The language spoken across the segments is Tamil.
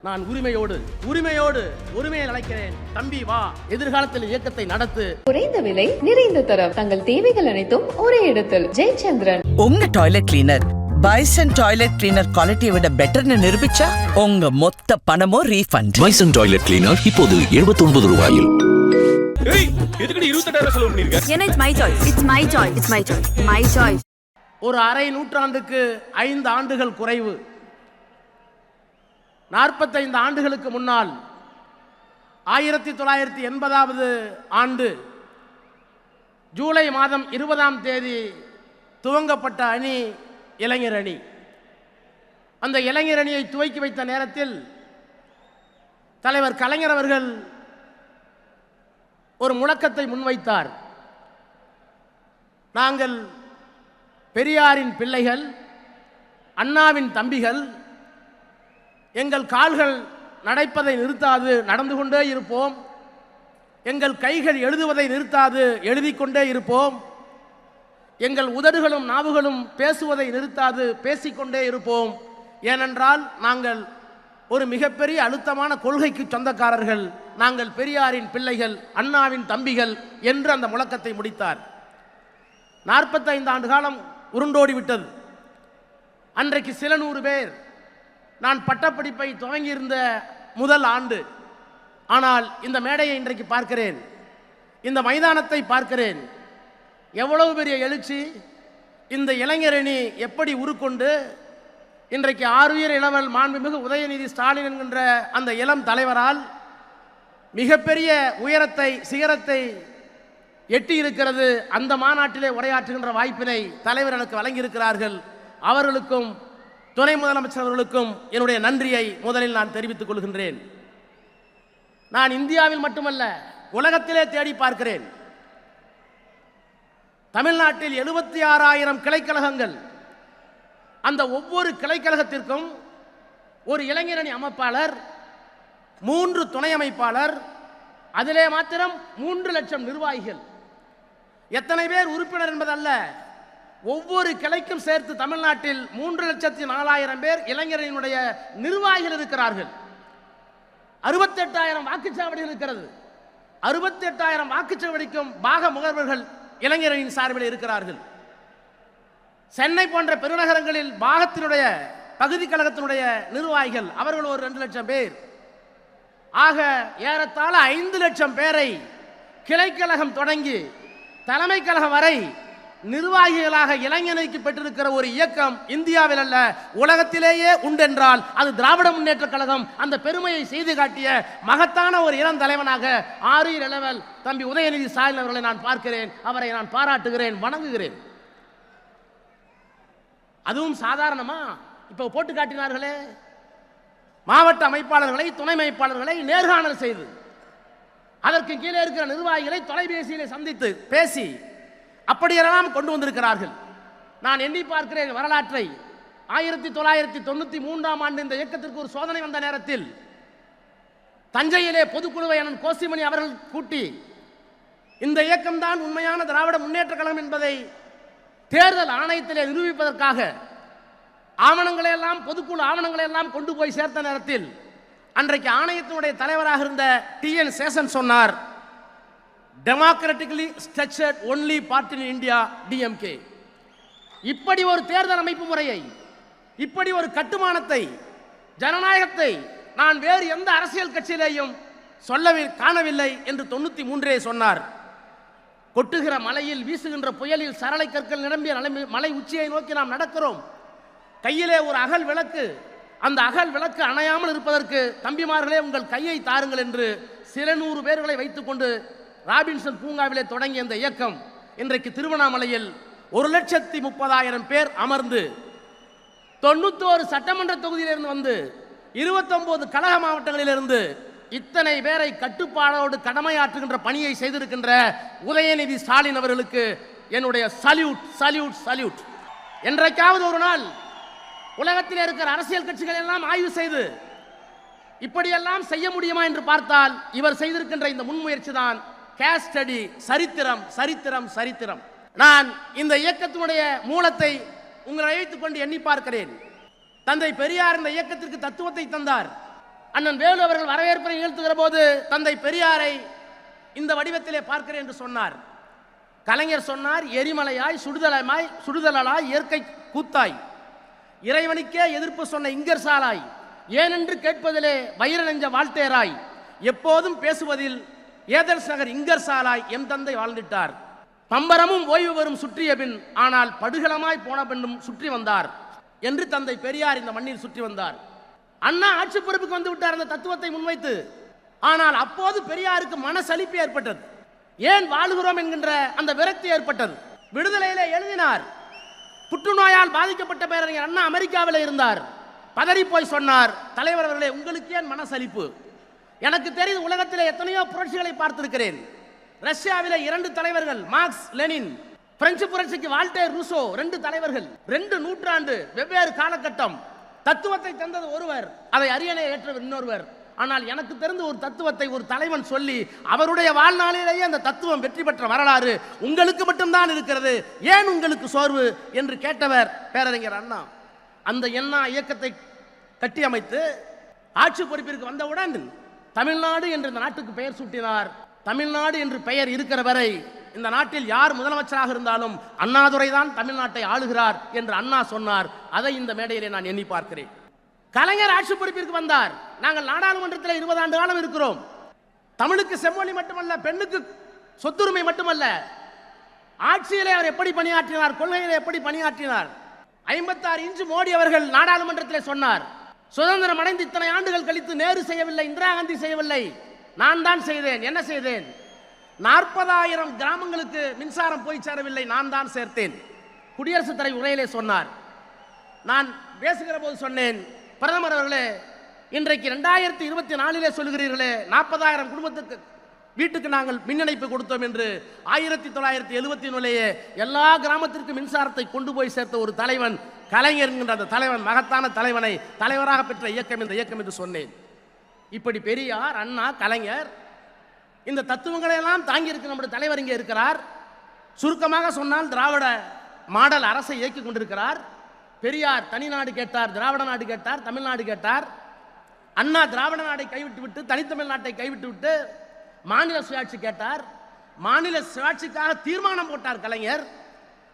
நான் உரிமையோடு உரிமையை அழைக்கிறேன். தம்பி வா, எதிர்காலத்தில் இயக்கத்தை நடத்து. குறைந்த விலை, நிறைந்த தரம், தங்கள் தேவைகள் அனைத்தும் ஒரே இடத்தில். ஜெயச்சந்திரன். உங்க toilet cleaner bison toilet cleaner குவாலிட்டியை விட பெட்டர்னு நிரூபிச்சா உங்க மொத்த பணமும் ரீஃபண்ட். பைசன் டாய்லெட் கிளீனர் இப்போது 79 ரூபாயில். ஒரு அரை நூற்றாண்டுக்கு 5 ஆண்டுகள் குறைவு. 45 ஆண்டுகளுக்கு முன்னால் 1980வது ஆண்டு ஜூலை மாதம் 20ஆம் தேதி துவங்கப்பட்ட அணி இளைஞர் அணி. அந்த இளைஞர் அணியை துவக்கி வைத்த நேரத்தில் தலைவர் கலைஞர் அவர்கள் ஒரு முழக்கத்தை முன்வைத்தார். நாங்கள் பெரியாரின் பிள்ளைகள், அண்ணாவின் தம்பிகள். எங்கள் கால்கள் நடப்பதை நிறுத்தாது, நடந்து கொண்டே இருப்போம். எங்கள் கைகள் எழுதுவதை நிறுத்தாது, எழுதிக்கொண்டே இருப்போம். எங்கள் உதடுகளும் நாவுகளும் பேசுவதை நிறுத்தாது, பேசிக்கொண்டே இருப்போம். ஏனென்றால் நாங்கள் ஒரு மிகப்பெரிய அழுத்தமான கொள்கைக்கு சொந்தக்காரர்கள். நாங்கள் பெரியாரின் பிள்ளைகள், அண்ணாவின் தம்பிகள் என்று அந்த முழக்கத்தை முடித்தார். 45 ஆண்டு காலம் உருண்டோடி விட்டது. அன்றைக்கு சில 100 பேர். நான் பட்டப்படிப்பை துவங்கியிருந்த முதல் ஆண்டு. ஆனால் இந்த மேடையை இன்றைக்கு பார்க்கிறேன், இந்த மைதானத்தை பார்க்கிறேன். எவ்வளவு பெரிய எழுச்சி! இந்த இளைஞரணி எப்படி உருக்கொண்டு இன்றைக்கு ஆருயிர் இளவல் மாண்புமிகு உதயநிதி ஸ்டாலின் என்கின்ற அந்த இளம் தலைவரால் மிகப்பெரிய உயரத்தை, சிகரத்தை எட்டி இருக்கிறது. அந்த மாநாட்டிலே உரையாற்றுகின்ற வாய்ப்பினை தலைவர் எனக்கு வழங்கியிருக்கிறார்கள். அவர்களுக்கும் துணை முதலமைச்சர் அவர்களுக்கும் என்னுடைய நன்றியை முதலில் நான் தெரிவித்துக் கொள்கின்றேன். நான் இந்தியாவில் மட்டுமல்ல, உலகத்திலே தேடி பார்க்கிறேன். தமிழ்நாட்டில் 76,000 கிளைக்கழகங்கள். அந்த ஒவ்வொரு கிளைக்கழகத்திற்கும் ஒரு இளைஞரணி அமைப்பாளர், 3 துணை அமைப்பாளர், அதிலே மாத்திரம் 3 லட்சம் நிர்வாகிகள். எத்தனை பேர் உறுப்பினர் என்பதல்ல, ஒவ்வொரு கிளைக்கும் சேர்த்து தமிழ்நாட்டில் 3,04,000 பேர் இளைஞரினுடைய நிர்வாகிகள் இருக்கிறார்கள். 68,000 வாக்குச்சாவடிகள் இருக்கிறது. 68,000 வாக்குச்சாவடிக்கும் பாக முகவர்கள் இளைஞரின் சார்பில் இருக்கிறார்கள். சென்னை போன்ற பெருநகரங்களில் பாகத்தினுடைய பகுதி கழகத்தினுடைய நிர்வாகிகள் அவர்கள் ஒரு 2 லட்சம் பேர். ஆக ஏறத்தாழ 5 லட்சம் பேரை கிளைக்கழகம் தொடங்கி தலைமை கழகம் வரை நிர்வாகிகளாக இளைஞனுக்கு பெற்றிருக்கிற ஒரு இயக்கம் இந்தியாவில் அல்ல, உலகத்திலேயே உண்டென்றால் அது திராவிட முன்னேற்ற கழகம். அந்த பெருமையை செய்து காட்டிய மகத்தான ஒரு இளம் தலைவனாக ஆருயிர் இளவல் தம்பி உதயநிதி ஸ்டாலின் அவர்களை நான் பார்க்கிறேன். அவரை நான் பாராட்டுகிறேன், வணங்குகிறேன். அதுவும் சாதாரணமா இப்போ போட்டு காட்டினார்களே, மாவட்ட அமைப்பாளர்களை, துணை அமைப்பாளர்களை நேர்காணல் செய்து அதற்கு கீழே இருக்கிற நிர்வாகிகளை தொலைபேசியிலே சந்தித்து பேசி அப்படியெல்லாம் கொண்டு வந்திருக்கிறார்கள். நான் எண்ணி பார்க்கிறேன் வரலாற்றை. 1993ஆம் ஆண்டு இந்த இயக்கத்திற்கு ஒரு சோதனை வந்த நேரத்தில் தஞ்சையிலே பொதுக்குழுவை அண்ணன் கோசிமணி அவர்கள் கூட்டி இந்த இயக்கம்தான் உண்மையான திராவிட முன்னேற்ற கழகம் என்பதை தேர்தல் ஆணையத்திலே நிரூபிப்பதற்காக ஆவணங்களை எல்லாம், பொதுக்குழு ஆவணங்களை எல்லாம் கொண்டு போய் சேர்த்த நேரத்தில் அன்றைக்கு ஆணையத்தினுடைய தலைவராக இருந்த TN சேஷன் சொன்னார், democratically structured only party in India DMK. இப்படி ஒரு தேர்தல் அமைப்பு முறையை, இப்படி ஒரு கட்டுமானத்தை, ஜனநாயகத்தை நான் வேறு எந்த அரசியல் கட்சியிலேயும் காணவில்லை என்று 93 சொன்னார். கொட்டுகிற மலையில், வீசுகின்ற புயலில், சரளை கற்கள் நிரம்பிய மலை உச்சியை நோக்கி நாம் நடக்கிறோம். கையிலே ஒரு அகல் விளக்கு. அந்த அகல் விளக்கு அணையாமல் இருப்பதற்கு தம்பிமார்களே உங்கள் கையை தாருங்கள் என்று சில 100 பேர்களை வைத்துக்கொண்டு ராபின்சன் பூங்காவிலே தொடங்கிய இந்த இயக்கம் இன்றைக்கு திருவண்ணாமலையில் 1,30,000 பேர் அமர்ந்து 91 சட்டமன்ற தொகுதியிலிருந்து வந்து 29 கழக மாவட்டங்களிலிருந்து இத்தனை பேரை கட்டுப்பாடோடு கடமையாற்றுகின்ற பணியை செய்திருக்கின்ற உதயநிதி ஸ்டாலின் அவர்களுக்கு என்னுடைய சல்யூட் சல்யூட் சல்யூட். என்றைக்காவது ஒரு நாள் உலகத்தில் இருக்கிற அரசியல் கட்சிகள் எல்லாம் ஆய்வு செய்து இப்படியெல்லாம் செய்ய முடியுமா என்று பார்த்தால் இவர் செய்திருக்கின்ற இந்த முன்முயற்சி தான் கேஸ் ஸ்டடி. சரித்திரம் சரித்திரம் சரித்திரம். நான் இந்த இயக்கத்தினுடைய மூலத்தை உங்களை அழைத்துக் கொண்டு எண்ணி பார்க்கிறேன். தந்தை பெரியார் இந்த இயக்கத்திற்கு தத்துவத்தை தந்தார். அண்ணன் வேலு அவர்கள் வரவேற்பை நிகழ்த்துகிற போது தந்தை பெரியாரை இந்த வடிவத்திலே பார்க்கிறேன் என்று சொன்னார். கலைஞர் சொன்னார், எரிமலையாய் சுடுதலாய் இயற்கை கூத்தாய் இறைவனுக்கே எதிர்ப்பு சொன்ன இங்கர்சாலாய் ஏனென்று கேட்பதிலே வைர நெஞ்ச வாழ்த்தேராய் எப்போதும் பேசுவதில் ஏதர்ஸ் நகர் இங்கர்சாலாய் எம் தந்தை வாழ்ந்திட்டார். பம்பரமும் ஓய்வு வரும் சுற்றிய பின் ஆனால் படுகளமாய் போன பின்னும் சுற்றி வந்தார் என்று தந்தை பெரியார் இந்த மண்ணில் சுற்றி வந்தார். அண்ணா ஆட்சி பொறுப்புக்கு வந்து விட்டார் அந்த தத்துவத்தை முன்வைத்து. ஆனால் அப்போது பெரியாருக்கு மனசலிப்பு ஏற்பட்டது. ஏன் வாழுகிறோம் என்கின்ற அந்த விரக்தி ஏற்பட்டது. விடுதலையிலே எழுதினார், புற்றுநோயால் பாதிக்கப்பட்ட பேரறிஞர் அண்ணா அமெரிக்காவில் இருந்தார். பதறி போய் சொன்னார், தலைவர் அவர்களே உங்களுக்கு ஏன் மனசலிப்பு? எனக்கு தெரிந்து உலகத்திலே எத்தனையோ புரட்சிகளை பார்த்திருக்கிறேன். ரஷ்யாவிலே 2 தலைவர்கள், மார்க்ஸ் லெனின், பிரெஞ்சு புரட்சிக்கு வால்டேர் ரூசோ, 2 தலைவர்கள், 2 நூற்றாண்டு வெவ்வேறு காலகட்டம். தத்துவத்தை தந்தது ஒருவர், அதை அரியணை ஏற்றவர் இன்னொருவர். ஆனால் எனக்கு தெரிந்த ஒரு தத்துவத்தை ஒரு தலைவன் சொல்லி அவருடைய வாழ்நாளிலேயே அந்த தத்துவம் வெற்றி பெற்ற வரலாறு உங்களுக்கு மட்டும்தான் இருக்கிறது, ஏன் உங்களுக்கு சோர்வு என்று கேட்டவர் பேரறிஞர் அண்ணா. அந்த அண்ணா இயக்கத்தை கட்டி அமைத்து ஆட்சி பொறுப்பிற்கு வந்தவுடன் தமிழ்நாடு என்று இந்த நாட்டுக்கு பெயர் சூட்டினார். தமிழ்நாடு என்று பெயர் இருக்கிற வரை இந்த நாட்டில் யார் முதலமைச்சராக இருந்தாலும் அண்ணாதுரை தான் தமிழ்நாட்டை ஆளுகிறார் என்று அண்ணா சொன்னார். அதை இந்த மேடையிலே நான் எண்ணி பார்க்கிறேன். கலைஞர் ஆட்சி பொறுப்பிற்கு வந்தார். நாங்கள் நாடாளுமன்றத்தில் 20 ஆண்டு காலம் இருக்கிறோம். தமிழுக்கு செம்மொழி மட்டுமல்ல, பெண்ணுக்கு சொத்துரிமை மட்டுமல்ல, ஆட்சியிலே அவர் எப்படி பணியாற்றினார், கொள்கையிலே எப்படி பணியாற்றினார். 56 இன்ச்சு மோடி அவர்கள் நாடாளுமன்றத்தில் சொன்னார், சுதந்திரம் அடைந்து இத்தனை ஆண்டுகள் கழித்து நேரு செய்யவில்லை, இந்திரா காந்தி செய்யவில்லை, நான் தான் செய்தேன். என்ன செய்தேன்? 40,000 கிராமங்களுக்கு மின்சாரம் போய் சேரவில்லை, நான் தான் சேர்த்தேன். குடியரசுத் தலைவர் உரையிலே சொன்னார். நான் பேசுகிற போது சொன்னேன், பிரதமர் அவர்களே, இன்றைக்கு 2024 சொல்லுகிறீர்களே 40,000 குடும்பத்துக்கு வீட்டுக்கு நாங்கள் மின் இணைப்பு கொடுத்தோம் என்று. 1971 எல்லா கிராமத்திற்கும் மின்சாரத்தை கொண்டு போய் சேர்த்த ஒரு தலைவன் கலைஞர் என்கின்ற அந்த தலைவன், மகத்தான தலைவனை தலைவராக பெற்ற இயக்கம் இந்த இயக்கம் என்று சொன்னேன். இப்படி பெரியார், அண்ணா, கலைஞர் இந்த தத்துவங்களை எல்லாம் தாங்கி இருக்க நம்முடைய தலைவர் இங்கே இருக்கிறார். சுருக்கமாக சொன்னால் திராவிட மாடல் அரசை இயக்கி கொண்டிருக்கிறார். பெரியார் தனிநாடு கேட்டார், திராவிட நாடு கேட்டார், தமிழ்நாடு கேட்டார். அண்ணா திராவிட நாடை கைவிட்டு விட்டு தனித்தமிழ் நாட்டை கைவிட்டு விட்டு மாநில சுயாட்சி கேட்டார். மாநில சுயாட்சிக்காக தீர்மானம் போட்டார் கலைஞர்.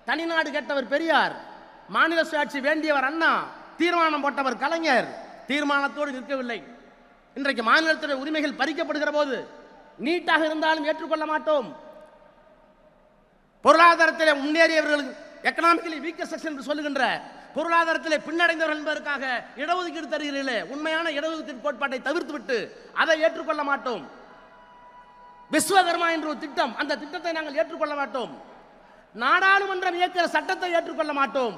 தனிநாடு கேட்டவர் பெரியார், மாநில சுயாட்சி வேண்டியவர் அண்ணா, தீர்மானம் போட்டவர் கலைஞர். தீர்மானத்தோடு நிற்கவில்லை. இன்றைக்கு மாநிலத்துடைய உரிமைகள் பறிக்கப்படுகிற போது நீட்டாக இருந்தாலும் ஏற்றுக்கொள்ள மாட்டோம். பொருளாதாரத்தில் முன்னேறியவர்கள், எக்கனாமிக்கலி வீக்கர் செக்ஷன் என்று சொல்லுகின்ற பொருளாதாரத்திலே பின்னடைந்தவர்கள் என்பதற்காக இடஒதுக்கீடு தருகிறீர்களே, உண்மையான இடஒதுக்கீடு கோட்பாட்டை தவிர்த்து விட்டு அதை ஏற்றுக்கொள்ள மாட்டோம். விஸ்வகர்மா என்ற ஒரு திட்டம், அந்த திட்டத்தை நாங்கள் ஏற்றுக்கொள்ள மாட்டோம். நாடாளுமன்றம் இயக்கிற சட்டத்தை ஏற்றுக்கொள்ள மாட்டோம்.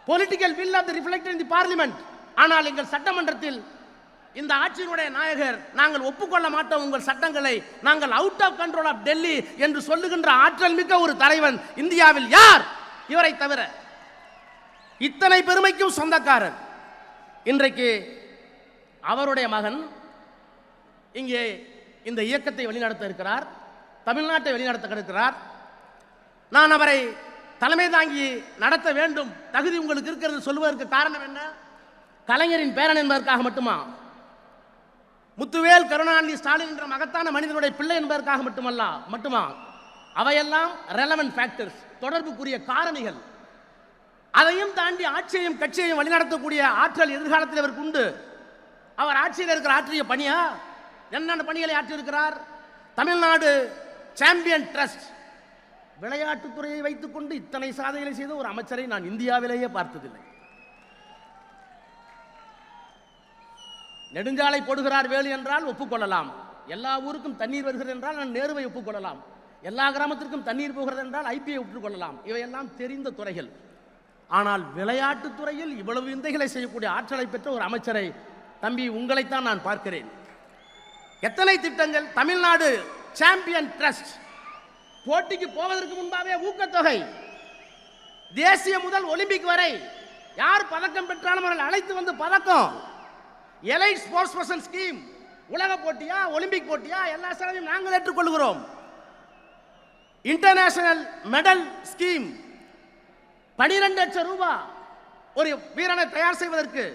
Political will of the reflected in the parliament. ஆனால் எங்கள் சட்டமன்றத்தில் இந்த ஆட்சியினுடைய நாயகர், நாங்கள் ஒப்புக்கொள்ள மாட்டோம் உங்கள் சட்டங்களை, நாங்கள் out of control of Delhi என்று சொல்லுகின்ற ஆற்றல் மிக்க ஒரு தலைவன் இந்தியாவில் யார்? இவரை தவிர. இத்தனை பெருமைக்கும் சொந்தக்காரர். இன்றைக்கு அவருடைய மகன் இங்கே இந்த இயக்கத்தை வழிநடத்த இருக்கிறார், தமிழ்நாட்டை வழிநடத்த இருக்கிறார். நான் அவரை தலைமை தாங்கி நடத்த வேண்டும், தகுதி உங்களுக்கு இருக்கிறது சொல்வதற்கு காரணம் என்ன? கலைஞரின் பேரன் என்பதற்காக மட்டுமா? முத்துவேல், கருணாநிதி, ஸ்டாலின் என்ற மகத்தான மனிதனுடைய பிள்ளை என்பதற்காக மட்டுமா? அவையெல்லாம் ரெலவென்ட் ஃபேக்டர்ஸ், தொடர்புக்குரிய காரணிகள். அதையும் தாண்டி ஆட்சியையும் கட்சியையும் வழிநடத்தக்கூடிய ஆற்றல் எதிர்காலத்தில் அவருக்கு உண்டு. அவர் ஆட்சியில் இருக்கிற ஆற்றிய பணியா? என்னென்ன பணிகளை ஆற்றியிருக்கிறார்? தமிழ்நாடு சாம்பியன் ட்ரஸ்ட், விளையாட்டுத்துறையை வைத்துக் கொண்டு இத்தனை சாதனைகளை செய்த ஒரு அமைச்சரை நான் இந்தியாவிலேயே பார்த்ததில்லை. நெடுஞ்சாலை போடுகிறார் வேலு என்றால் ஒப்புக்கொள்ளலாம். எல்லா ஊருக்கும் தண்ணீர் வருகிறது என்றால் நான் நேருவை ஒப்புக்கொள்ளலாம். எல்லா கிராமத்திற்கும் தண்ணீர் போகிறது என்றால் ஐபிஐ ஒப்புக்கொள்ளலாம். இவையெல்லாம் தெரிந்த துறைகள். ஆனால் விளையாட்டுத் துறையில் இவ்வளவு விந்தைகளை செய்யக்கூடிய ஆற்றலை பெற்ற ஒரு அமைச்சரை, தம்பி, உங்களைத்தான் நான் பார்க்கிறேன். எத்தனை திட்டங்கள்! தமிழ்நாடு சாம்பியன் ட்ரஸ்ட், போட்டிக்கு போவதற்கு முன்பாகவே ஊக்கத்தொகை, தேசிய முதல் ஒலிம்பிக் வரை யார் பதக்கம் பெற்றாலும் அவர்கள் அழைத்து வந்து பதக்கம். எலைட் ஸ்போர்ட்ஸ் பர்சன் ஸ்கீம், உலக போட்டியா ஒலிம்பிக் போட்டியா எல்லா செலவையும் நாங்கள் ஏற்றுக்கொள்கிறோம். இன்டர்நேஷனல் மெடல் ஸ்கீம், 12 லட்சம் ரூபாய் ஒரு வீரனை தயார் செய்வதற்கு.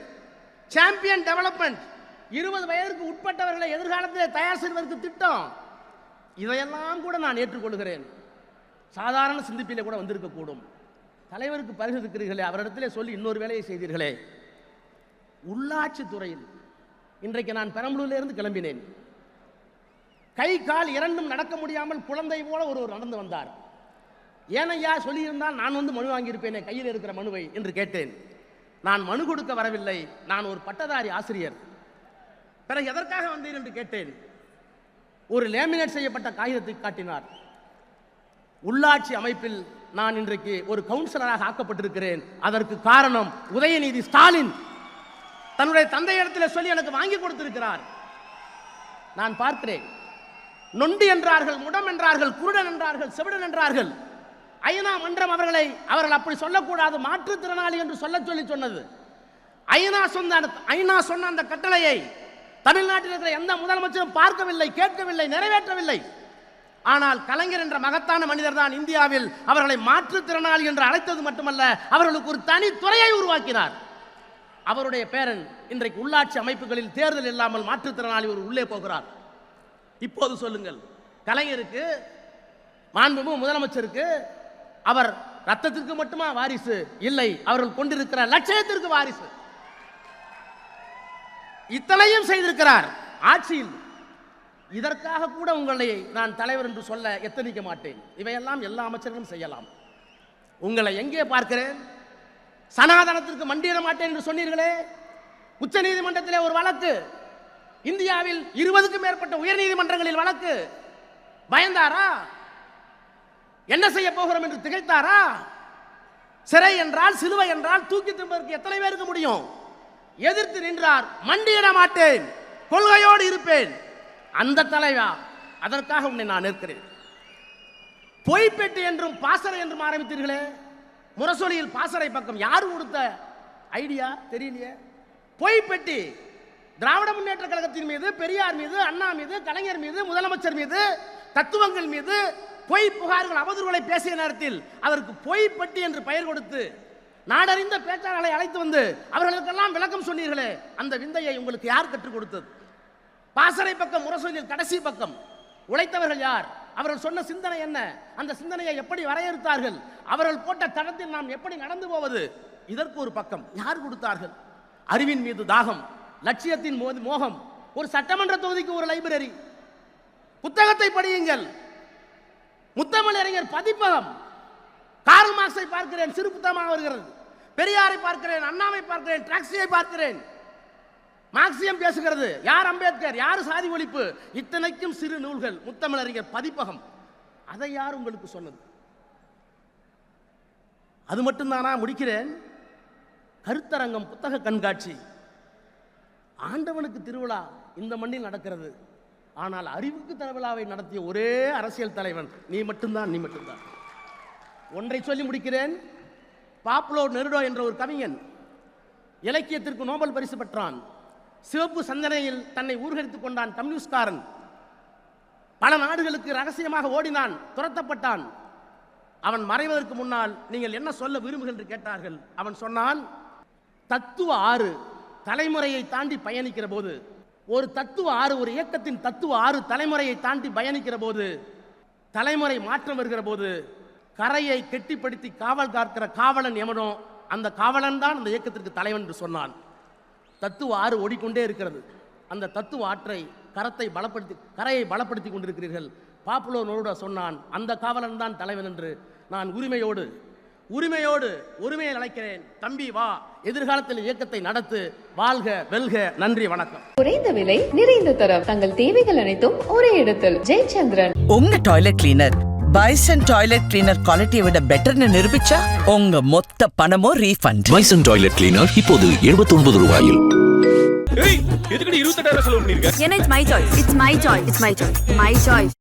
சாம்பியன் டெவலப்மெண்ட், 20 வயதிற்கு உட்பட்டவர்களை எதிர்காலத்தில் தயார் செய்வதற்கு திட்டம். இதையெல்லாம் கூட நான் ஏற்றுக்கொள்கிறேன். சாதாரண சிந்திப்பிலே கூட வந்திருக்கக்கூடும். தலைவருக்கு பரிசு இருக்கிறீர்களே, அவரிடத்திலே சொல்லி இன்னொரு வேலையை செய்தீர்களே. உள்ளாட்சி துறையில் இன்றைக்கு நான் பெரம்பலூரில் இருந்து கிளம்பினேன். கை கால் இரண்டும் நடக்க முடியாமல் குழந்தை போல ஒருவர் நடந்து வந்தார். ஏனையா சொல்லியிருந்தால் நான் வந்து மனு வாங்கியிருப்பேனே, கையில் இருக்கிற மனுவை என்று கேட்டேன். நான் மனு கொடுக்க வரவில்லை, நான் ஒரு பட்டதாரி ஆசிரியர். பிறகு எதற்காக வந்தேன் என்று கேட்டேன். ஒரு லேமினேட் செய்யப்பட்ட காகிதத்தை காட்டினார். உள்ளாட்சி அமைப்பில் நான் இன்றைக்கு ஒரு கவுன்சிலராக ஆக்கப்பட்டிருக்கிறேன். அதற்கு காரணம் உதயநிதி ஸ்டாலின் தன்னுடைய தந்தையிடத்தில் சொல்லி எனக்கு வாங்கி கொடுத்திருக்கிறார். நான் பார்க்கிறேன். நொண்டி என்றார்கள், முடம் என்றார்கள், குருடன் என்றார்கள், செவிடன் என்றார்கள். ஐநா மன்றம் அவர்கள் அப்படி சொல்லக்கூடாது, மாற்றுத்திறனாளி என்று சொல்லி சொன்னது. ஐநா சொன்ன அந்த கட்டளையை தமிழ்நாட்டில் இருக்கிற எந்த முதலமைச்சரும் பார்க்கவில்லை, கேட்கவில்லை, நிறைவேற்றவில்லை. ஆனால் கலைஞர் என்ற மகத்தான மனிதர் தான் இந்தியாவில் அவர்களை மாற்றுத்திறனாளி என்று அழைத்தது மட்டுமல்ல, அவர்களுக்கு ஒரு தனி துறையை உருவாக்கினார். அவருடைய பேரன் இன்றைக்கு உள்ளாட்சி அமைப்புகளில் தேர்தல் இல்லாமல் மாற்றுத்திறனாளி ஒரு உள்ளே போகிறார். இப்போது சொல்லுங்கள், கலைஞருக்கு, மாண்புமிகு முதலமைச்சருக்கு அவர் ரத்தத்திற்கு மட்டுமா வாரிசு? இல்லை, அவர்கள் கொண்டிருக்கிற லட்சியத்திற்கு வாரிசு. இத்தனையும் செய்திருக்கிறார் ஆட்சியில். இதற்காக கூட உங்களை நான் தலைவர் என்று சொல்ல எத்தனிக்க மாட்டேன். இவையெல்லாம் எல்லா அமைச்சர்களும் செய்யலாம். உங்களை எங்கே பார்க்கிறேன்? சனாதனத்திற்கு மண்டியிட மாட்டேன் என்று சொன்னீர்களே. உச்ச நீதிமன்றத்திலே ஒரு வழக்கு, இந்தியாவில் 20க்கும் மேற்பட்ட உயர் நீதிமன்றங்களில் வழக்கு. பயந்தாரா? என்ன செய்ய போகிறோம் என்று திகைத்தாரா? சிறை என்றால், சிலுவை என்றால் தூக்கி திரும்பதற்கு எத்தனை பேருக்கு முடியும்? எதிர்த்து நின்றார். மண்டியிட மாட்டேன், கொள்கையோடு இருப்பேன். அந்த தலைவா, அதற்காக உன்னை நான் நிற்கிறேன். பொய்ப்பெட்டி என்றும் பாசறை என்றும் ஆரம்பித்தீர்களே. முரசொலியில் பாசறை பக்கம் யார் கொடுத்த ஐடியா தெரியலையே. பொய்ப்பெட்டி திராவிட முன்னேற்ற கழகத்தின் மீது, பெரியார் மீது, அண்ணா மீது, கலைஞர் மீது, முதலமைச்சர் மீது, தத்துவங்கள் மீது பொய் புகார்கள், அவதூறுகளை பேசிய நேரத்தில் அதற்கு பொய்ப்பெட்டி என்று பெயர் கொடுத்து நாடறிந்த பேச்சாளர்களை அழைத்து வந்து அவர்களுக்கெல்லாம் விளக்கம் சொன்னீர்களே. அந்த விந்தையை உங்களுக்கு யார் கற்றுக் கொடுத்தது? பாசறை பக்கம், முரசொலியில் கடைசி பக்கம் உழைத்தவர்கள் யார்? அவர்கள் சொன்ன சிந்தனை என்ன? அந்த சிந்தனையை எப்படி வரையறுத்தார்கள்? அவர்கள் போட்ட தடத்தில் நாம் எப்படி நடந்து போவது? இதற்கு ஒரு பக்கம் யார் கொடுத்தார்கள்? அறிவின் மீது தாகம், லட்சியத்தின் மோகம். ஒரு சட்டமன்ற தொகுதிக்கு ஒரு லைப்ரரி, புத்தகத்தை படியுங்கள். முத்தமிழ் அறிஞர் பதிப்பகம். கார்ல் மார்க்ஸை பார்க்கிறேன், சிறு புத்தகமாக வருகிறது. பெரியாரை பார்க்கிறேன், அண்ணாவை பார்க்கிறேன், ட்ராக்ஸியை பார்க்கிறேன். மார்க்சியம் பேசுகிறது. யார் அம்பேத்கர், யார் சாதி ஒழிப்பு, இத்தனைக்கும் சிறு நூல்கள். முத்தமிழறிஞர் பதிப்பகம். அதை யார் உங்களுக்கு சொன்னது? அது மட்டும்தானா? முடிக்கிறேன். கருத்தரங்கம், புத்தக கண்காட்சி. ஆண்டவனுக்கு திருவிழா இந்த மண்ணில் நடக்கிறது. ஆனால் அறிவுக்கு திருவிழாவை நடத்திய ஒரே அரசியல் தலைவன் நீ மட்டும்தான், நீ மட்டும்தான். ஒன்றை சொல்லி முடிக்கிறேன். பாப்லோ நெருடோ என்ற ஒரு கவிஞன் இலக்கியத்திற்கு நோபல் பரிசு பெற்றான். சிவப்பு சந்தனையில் தன்னை ஊர்கரித்துக் கொண்டான். கம்யூனிஸ்ட்காரன். பல நாடுகளுக்கு ரகசியமாக ஓடினான், துரத்தப்பட்டான். அவன் மறைவதற்கு முன்னால் நீங்கள் என்ன சொல்ல விரும்புகிறீர்கள் என்று கேட்டார்கள். அவன் சொன்னான், தத்துவ ஆறு தலைமுறையை தாண்டி பயணிக்கிற போது, ஒரு தத்துவ ஆறு, ஒரு இயக்கத்தின் தத்துவ ஆறு தலைமுறையை தாண்டி பயணிக்கிற போது, தலைமுறை மாற்றம் வருகிற போது, கரையை கெட்டிப்படுத்தி காவல் காக்கிற காவலன் எவனோ அந்த காவலன் தான் அந்த இயக்கத்திற்கு தலைவன் என்று சொன்னான். தத்துவ ஆறு ஓடிக்கொண்டே இருக்கிறது. அந்த தத்துவ ஆற்றை கரையை பலப்படுத்தி கொண்டிருக்கிறீர்கள். பாப்புலோ நெருடோ சொன்னான், அந்த காவலன் தான் தலைவன் என்று. நான் உரிமையை அழைக்கிறேன். தம்பி வா, எதிர்காலத்தில் இயக்கத்தை நடத்து. வாழ்க, வெல்க. நன்றி, வணக்கம். குறைந்த விலை, நிறைந்த தரம், தங்கள் தேவைகள் அனைத்தும் ஒரே இடத்தில். ஜெயச்சந்திரன். உங்க toilet cleaner bison toilet cleaner குவாலிட்டியை விட பெட்டர்னு நிரூபிச்சா உங்க மொத்த பணமும் ரீஃபண்ட். பைசன் டாய்லெட் கிளீனர் இப்போது 79 ரூபாயில். ஏன்னா it's my choice. It's my choice. It's my choice. My choice.